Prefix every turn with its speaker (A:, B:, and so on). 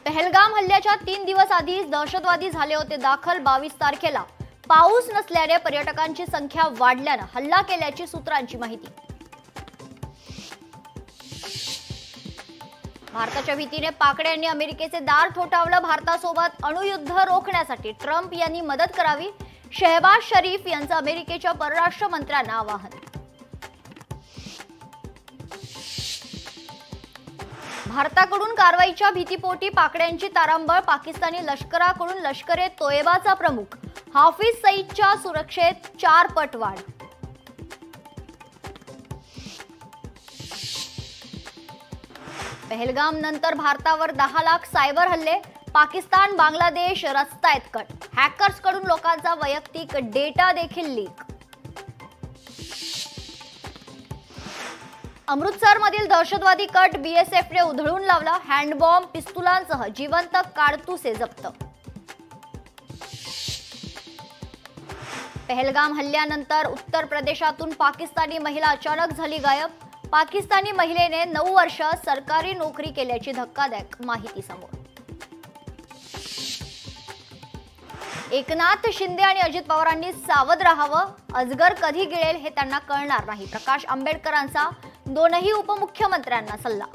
A: पहलगाम हल्ल्याच्या 3 दिवस आधीच दहशतवादी झाले होते दाखल। 22 तारखेला पाऊस नसल्याने पर्यटकांची संख्या वाढल्याने हल्ला केल्याची सूत्रांची माहिती। भारताच्या भीतीने पाकडे यांनी अमेरिकेचे दार ठोठावलं। भारतासोबत अणुयुद्ध रोखण्यासाठी ट्रम्प यांनी मदत करावी, शहबाज शरीफ यांचं अमेरिकेच्या परराष्ट्र मंत्र्यांना आवाहन। भारताकडून कारवाईच्या भीतीपोटी पाकड्यांची तारांबळ। पाकिस्तानी लष्कराकडून लष्कर-ए-तोयबाचा प्रमुख हाफिज सईदच्या सुरक्षेत 4 पट वाढ। पहलगाम नंतर भारतावर 10 लाख सायबर हल्ले। पाकिस्तान बांगलादेश रस्तायत कट। हॅकर्सकडून लोकांचा वैयक्तिक डेटा देखील लीक। अमृतसरमधील दहशतवादी कट बीएसएफने उधळून लावला। हँडबॉम्ब, पिस्तुलांसह जिवंत कारतुसे जप्त। पहलगाम हल्ल्यानंतर उत्तर प्रदेशातून पाकिस्तानी महिला अचानक झाली गायब। पाकिस्तानी महिलेने 9 वर्ष सरकारी नोकरी केल्याची धक्कादायक माहिती समोर। एकनाथ शिंदे आणि अजित पवारांनी सावध राहावं, अजगर कधी गिळेल हे त्यांना कळणार नाही। प्रकाश आंबेडकरांचा दोनही उपमुख्यमंत्र्यांना सल्ला।